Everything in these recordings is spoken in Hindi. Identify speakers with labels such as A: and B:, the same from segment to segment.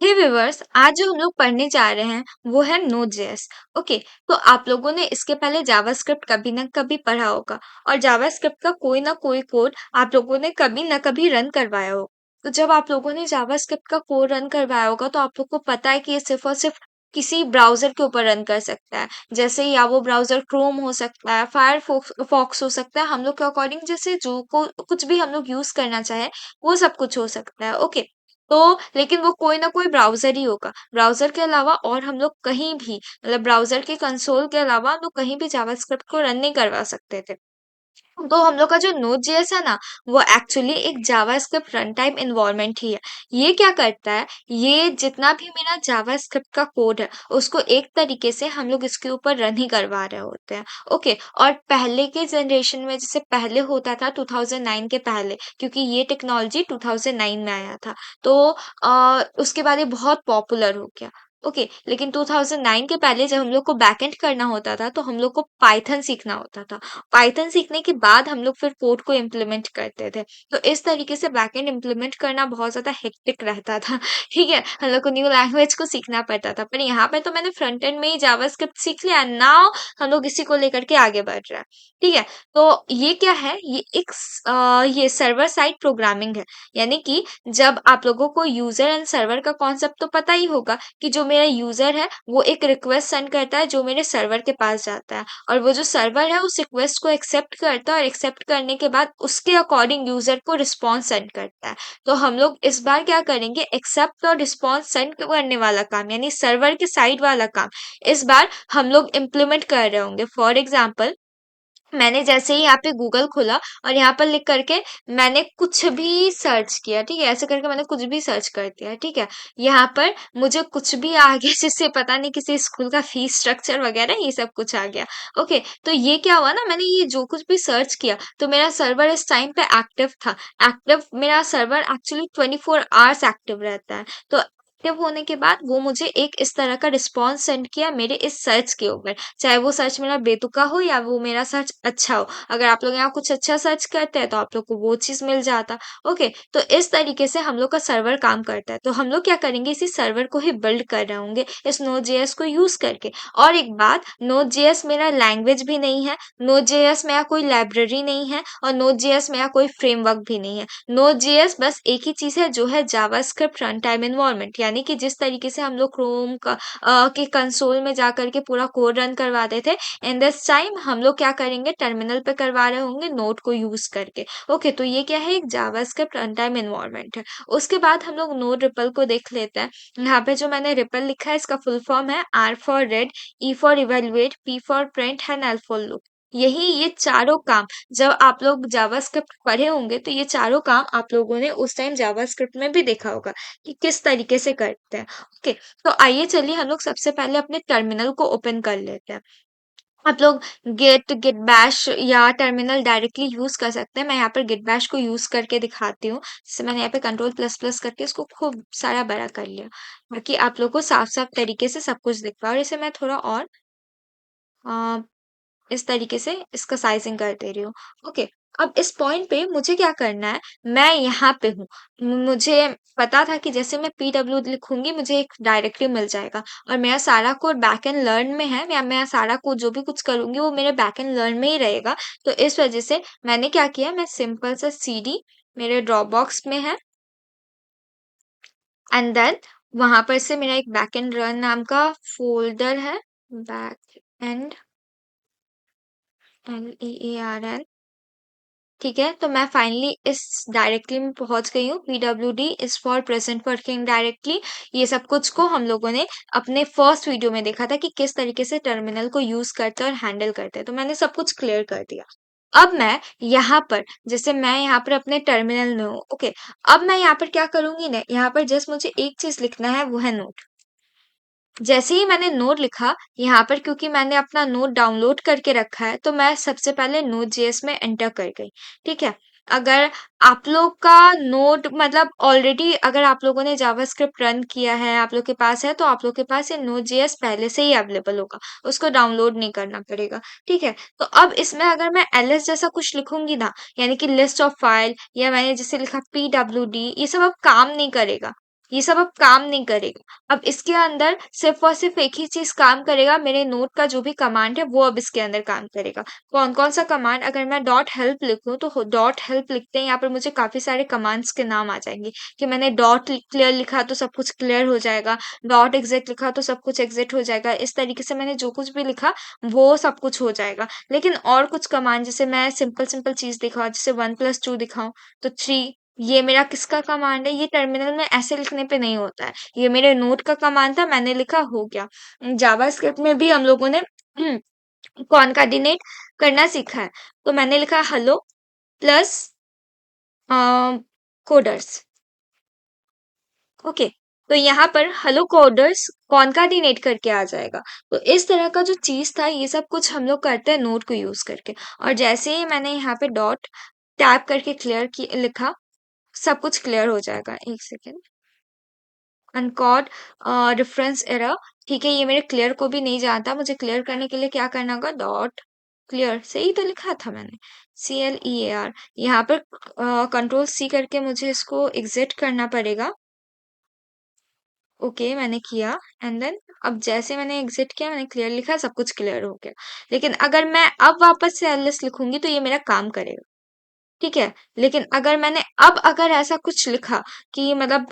A: हे व्यूअर्स, आज जो हम लोग पढ़ने जा रहे हैं वो है नोड जेएस। ओके, तो आप लोगों ने इसके पहले जावास्क्रिप्ट कभी ना कभी पढ़ा होगा और जावास्क्रिप्ट का कोई ना कोई कोड आप लोगों ने कभी ना कभी रन करवाया हो। तो जब आप लोगों ने जावास्क्रिप्ट का कोड रन करवाया होगा तो आप लोग को पता है कि ये सिर्फ और सिर्फ किसी ब्राउजर के ऊपर रन कर सकता है। जैसे या वो ब्राउजर क्रोम हो सकता है, फायरफॉक्स हो सकता है, हम लोग के अकॉर्डिंग जैसे जो को कुछ भी हम लोग यूज करना चाहे वो सब कुछ हो सकता है। ओके, तो लेकिन वो कोई ना कोई ब्राउज़र ही होगा। ब्राउज़र के अलावा और हम लोग कहीं भी मतलब ब्राउज़र के कंसोल के अलावा हम लोग कहीं भी जावास्क्रिप्ट को रन नहीं करवा सकते थे। तो हम लोग का जो Node.js है ना, वो एक्चुअली एक जावास्क्रिप्ट रन टाइम एनवायरनमेंट ही है। ये क्या करता है, ये जितना भी मेरा जावास्क्रिप्ट का कोड है, उसको एक तरीके से हम लोग इसके ऊपर रन ही करवा रहे होते हैं। ओके, और पहले के जनरेशन में जैसे पहले होता था 2009 के पहले, क्योंकि ये टेक्नोलॉजी 2009 में आया था। तो उसके बाद ये बहुत पॉपुलर हो गया। ओके, लेकिन 2009 के पहले जब हम लोग को बैकएंड करना होता था, तो हम लोग को पाइथन सीखना होता था। पाइथन सीखने के बाद हम लोग फिर कोड को इम्प्लीमेंट करते थे। तो इस तरीके से बैकएंड इम्प्लीमेंट करना बहुत ज़्यादा हेक्टिक रहता था। ठीक है? हम लोग को न्यू लैंग्वेज को सीखना पड़ता था। पर यहाँ पे तो मैंने फ्रंट एंड में ही जावास्क्रिप्ट सीख लिया, नाउ हम लोग इसी को लेकर के आगे बढ़ रहे हैं। ठीक है? तो ये क्या है? ये एक ये सर्वर साइड प्रोग्रामिंग है। यानी कि जब आप लोगों को यूज़र एंड सर्वर का कॉन्सेप्ट तो पता ही होगा कि जो मेरा यूज़र है, वो एक रिक्वेस्ट सेंड करता है जो मेरे सर्वर के पास जाता है। और वो जो सर्वर है उस रिक्वेस्ट को एक्सेप्ट करता है और एक्सेप्ट करने के बाद उसके अकॉर्डिंग यूजर को रिस्पॉन्स सेंड करता है। तो हम लोग इस बार क्या करेंगे, एक्सेप्ट और रिस्पॉन्स सेंड करने वाला काम यानी सर्वर के साइड वाला काम इस बार हम लोग इम्प्लीमेंट कर रहे होंगे। फॉर एग्जाम्पल, मैंने जैसे ही यहाँ पे गूगल खोला और यहाँ पर लिख करके मैंने कुछ भी सर्च किया, ठीक है, ऐसे करके मैंने कुछ भी सर्च कर दिया, ठीक है, यहाँ पर मुझे कुछ भी आ गया जिससे पता नहीं किसी स्कूल का फीस स्ट्रक्चर वगैरह ये सब कुछ आ गया। ओके, तो ये क्या हुआ ना, मैंने ये जो कुछ भी सर्च किया तो मेरा सर्वर इस टाइम पे एक्टिव था। एक्टिव मेरा सर्वर एक्चुअली 24 आवर्स एक्टिव रहता है। तो एक्टिव होने के बाद वो मुझे एक इस तरह का रिस्पॉन्स सेंड किया मेरे इस सर्च के ऊपर, चाहे वो सर्च मेरा बेतुका हो या वो मेरा सर्च अच्छा हो। अगर आप लोग यहाँ कुछ अच्छा सर्च करते हैं तो आप लोग को वो चीज़ मिल जाता। ओके, तो इस तरीके से हम लोग का सर्वर काम करता है। तो हम लोग क्या करेंगे, इसी सर्वर को ही बिल्ड कर रहे होंगे इस Node.js को यूज़ करके। और एक बात, Node.js मेरा लैंग्वेज भी नहीं है, Node.js मेरा कोई लाइब्रेरी नहीं है और Node.js मेरा कोई फ्रेमवर्क भी नहीं है। Node.js बस एक ही चीज़ है जो है जावास्क्रिप्ट रन टाइम एनवायरनमेंट, यानी कि जिस तरीके से हम लोग क्रोम का के कंसोल में जा करके पूरा कोड रन करवाते थे, इन दिस टाइम हम लोग क्या करेंगे, टर्मिनल पे करवा रहे होंगे नोड को यूज करके। ओके, तो ये क्या है, एक जावास्क्रिप्ट रन टाइम एनवायरनमेंट है। उसके बाद हम लोग नोड रिपल को देख लेते हैं। यहाँ पे जो मैंने रिपल लिखा है इसका फुल फॉर्म है R for read, E for evaluate, P for print and L for loop. यही ये चारों काम जब आप लोग जावास्क्रिप्ट पढ़े होंगे तो ये चारों काम आप लोगों ने उस टाइम जावास्क्रिप्ट में भी देखा होगा कि किस तरीके से करते हैं। ओके, तो आइए चलिए हम लोग सबसे पहले अपने टर्मिनल को ओपन कर लेते हैं। आप लोग गिट बैश या टर्मिनल डायरेक्टली यूज कर सकते हैं। मैं यहाँ पर गिट बैश को यूज करके दिखाती हूँ। जैसे मैंने यहाँ पे कंट्रोल प्लस प्लस करके इसको खूब सारा बड़ा कर लिया ताकि आप लोग को साफ साफ तरीके से सब कुछ दिख पाए। और इसे मैं थोड़ा और अ, इस तरीके से इसका साइजिंग कर दे रही हूँ। ओके, अब इस पॉइंट पे मुझे क्या करना है, मैं यहाँ पे हूँ, मुझे पता था कि जैसे मैं पीडब्ल्यू लिखूंगी मुझे एक डायरेक्टली मिल जाएगा और मेरा सारा कोड बैक एंड लर्न में है। मैं सारा कोड जो भी कुछ करूंगी वो मेरे बैक एंड लर्न में ही रहेगा। तो इस वजह से मैंने क्या किया, मैं सिंपल सा cd मेरे ड्रॉप बॉक्स में है एंड देन वहां पर से मेरा एक बैक एंड रन नाम का फोल्डर है, बैक एंड LEARN। ठीक है, तो मैं फाइनली इस डायरेक्टली में पहुंच गई हूँ। PWD is for present working directly. ये सब कुछ को हम लोगों ने अपने फर्स्ट वीडियो में देखा था कि किस तरीके से टर्मिनल को यूज करते हैं और हैंडल करते हैं। तो मैंने सब कुछ क्लियर कर दिया। अब मैं यहाँ पर, जैसे मैं यहाँ पर अपने टर्मिनल में हूँ। ओके, अब मैं यहाँ पर क्या करूंगी ना, यहाँ पर जस्ट मुझे एक चीज लिखना है, वो है नोट। जैसे ही मैंने नोड लिखा यहाँ पर, क्योंकि मैंने अपना नोड डाउनलोड करके रखा है तो मैं सबसे पहले नोड जेएस में एंटर कर गई। ठीक है, अगर आप लोग का नोड मतलब ऑलरेडी अगर आप लोगों ने जावास्क्रिप्ट रन किया है आप लोग के पास है तो आप लोग के पास ये नोड जेएस पहले से ही अवेलेबल होगा, उसको डाउनलोड नहीं करना पड़ेगा। ठीक है, तो अब इसमें अगर मैं एलएस जैसा कुछ लिखूंगी ना, यानी कि लिस्ट ऑफ फाइल, या मैंने जैसे लिखा पीडब्ल्यूडी, ये सब अब काम नहीं करेगा। ये सब अब काम नहीं करेगा। अब इसके अंदर सिर्फ और सिर्फ एक ही चीज काम करेगा, मेरे नोट का जो भी कमांड है वो अब इसके अंदर काम करेगा। कौन कौन सा कमांड, अगर मैं डॉट हेल्प लिखूं तो डॉट हेल्प लिखते हैं यहाँ पर मुझे काफी सारे कमांड्स के नाम आ जाएंगे कि मैंने डॉट क्लियर लिखा तो सब कुछ क्लियर हो जाएगा, डॉट एग्जिट लिखा तो सब कुछ एग्जिट हो जाएगा। इस तरीके से मैंने जो कुछ भी लिखा वो सब कुछ हो जाएगा। लेकिन और कुछ कमांड, जैसे मैं सिंपल सिंपल चीज दिखाऊं, जैसे 1+2 दिखाऊं तो 3, ये मेरा किसका कमांड है? ये टर्मिनल में ऐसे लिखने पे नहीं होता है, ये मेरे नोट का कमांड था, मैंने लिखा हो गया। जावास्क्रिप्ट में भी हम लोगों ने कॉनकाटिनेट करना सीखा है। तो मैंने लिखा हेलो प्लस कोडर्स। ओके, तो यहाँ पर हेलो कोडर्स कॉनकाटिनेट करके आ जाएगा। तो इस तरह का जो चीज था ये सब कुछ हम लोग करते हैं नोट को यूज करके। और जैसे ही मैंने यहाँ पे डॉट टैप करके क्लियर की लिखा, सब कुछ क्लियर हो जाएगा। एक सेकेंड, अनकॉड रेफरेंस एरर। ठीक है, ये मेरे क्लियर को भी नहीं जानता, मुझे क्लियर करने के लिए क्या करना होगा? डॉट क्लियर, सही तो लिखा था मैंने, CLEAR। यहाँ पर कंट्रोल C करके मुझे इसको एग्जिट करना पड़ेगा। ओके, मैंने किया एंड देन अब जैसे मैंने एग्जिट किया, मैंने क्लियर लिखा, सब कुछ क्लियर हो गया। लेकिन अगर मैं अब वापस से एलएस लिखूंगी तो ये मेरा काम करेगा, ठीक है। लेकिन अगर मैंने अब अगर ऐसा कुछ लिखा कि मतलब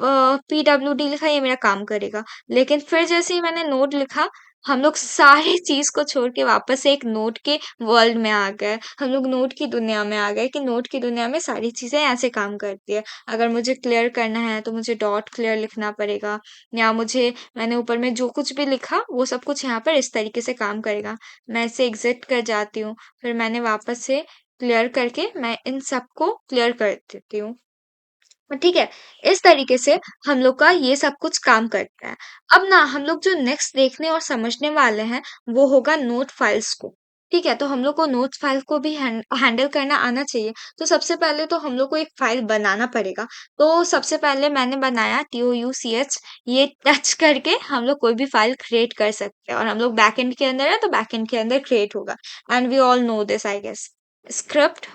A: PWD लिखा, ये मेरा काम करेगा। लेकिन फिर जैसे ही मैंने नोट लिखा, हम लोग सारी चीज को छोड़ के वापस से एक नोट के वर्ल्ड में आ गए, हम लोग नोट की दुनिया में आ गए कि नोट की दुनिया में सारी चीजें ऐसे काम करती है। अगर मुझे क्लियर करना है तो मुझे डॉट क्लियर लिखना पड़ेगा, या मुझे मैंने ऊपर में जो कुछ भी लिखा वो सब कुछ यहाँ पर इस तरीके से काम करेगा। मैं इसे एग्जिट कर जाती हूँ, फिर मैंने वापस से क्लियर करके मैं इन सबको क्लियर कर देती हूँ। ठीक है, इस तरीके से हम लोग का ये सब कुछ काम करता है। अब ना हम लोग जो नेक्स्ट देखने और समझने वाले हैं वो होगा नोट फाइल्स को। ठीक है, तो हम लोग को नोट फाइल को भी हैंडल करना आना चाहिए। तो सबसे पहले तो हम लोग को एक फाइल बनाना पड़ेगा। तो सबसे पहले मैंने बनाया TOUCH, ये टच करके हम लोग कोई भी फाइल क्रिएट कर सकते हैं। और हम लोग बैकएंड के अंदर है तो बैकएंड के अंदर क्रिएट होगा। And we all know this I guess. Script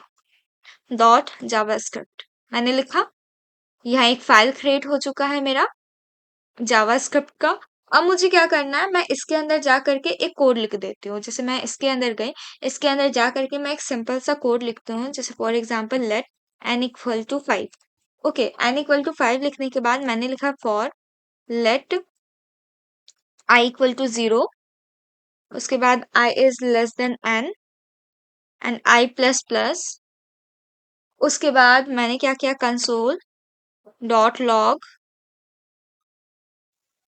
A: dot JavaScript मैंने लिखा, यहाँ एक फाइल क्रिएट हो चुका है मेरा जावास्क्रिप्ट का। अब मुझे क्या करना है, मैं इसके अंदर जा करके एक कोड लिख देती हूँ। जैसे मैं इसके अंदर गई, इसके अंदर जा करके मैं एक सिंपल सा कोड लिखती हूँ, जैसे for example let n=5। Okay, n=5 लिखने के बाद मैंने लिखा फॉर लेट i=0, उसके बाद i is less than n and i plus plus. उसके बाद मैंने क्या किया, कंसोल डॉट लॉग।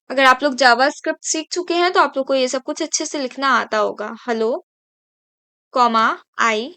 A: अगर आप लोग जावास्क्रिप्ट सीख चुके हैं तो आप लोग को ये सब कुछ अच्छे से लिखना आता होगा। हेलो कॉमा आई,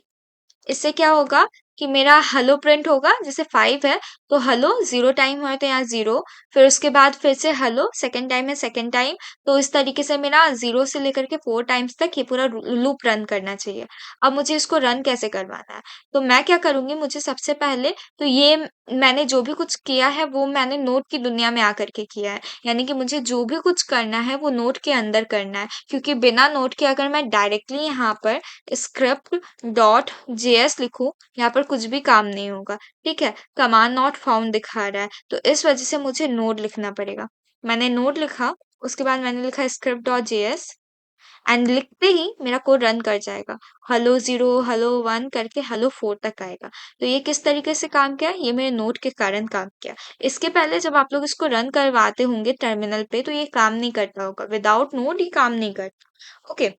A: इससे क्या होगा कि मेरा हेलो प्रिंट होगा। जैसे 5 है तो हेलो 0 टाइम है तो यहाँ 0, फिर उसके बाद फिर से हेलो सेकंड टाइम है सेकंड टाइम। तो इस तरीके से मेरा 0 से लेकर के 4 टाइम्स तक ये पूरा लूप रन करना चाहिए। अब मुझे इसको रन कैसे करवाना है, तो मैं क्या करूंगी, मुझे सबसे पहले तो ये मैंने जो भी कुछ किया है वो मैंने नोट की दुनिया में आकर के किया है। यानी कि मुझे जो भी कुछ करना है वो नोट के अंदर करना है, क्योंकि बिना नोट के अगर मैं डायरेक्टली यहाँ पर स्क्रिप्ट डॉट JS लिखूं, यहाँ पर कुछ भी काम नहीं होगा। ठीक है, कमांड नॉट फाउंड दिखा रहा है, तो इस वजह से मुझे नोड लिखना पड़ेगा। मैंने नोड लिखा, उसके बाद मैंने लिखा स्क्रिप्ट डॉट JS एंड लिखते ही मेरा कोड रन कर जाएगा। हेलो 0 हेलो 1 करके हेलो 4 तक आएगा। तो ये किस तरीके से काम किया, ये मेरे नोट के कारण काम किया। इसके पहले जब आप लोग इसको रन करवाते होंगे टर्मिनल पे तो ये काम नहीं करता होगा, विदाउट नोट ये काम नहीं करता। ओके,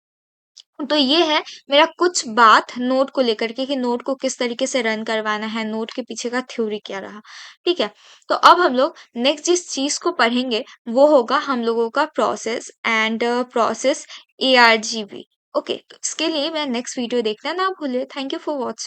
A: तो ये है मेरा कुछ बात नोट को लेकर के कि नोट को किस तरीके से रन करवाना है, नोट के पीछे का थ्योरी क्या रहा। ठीक है, तो अब हम लोग नेक्स्ट जिस चीज को पढ़ेंगे वो होगा हम लोगों का process and process ARGB। Okay, तो इसके लिए मैं नेक्स्ट वीडियो देखना ना भूले। Thank you for watching.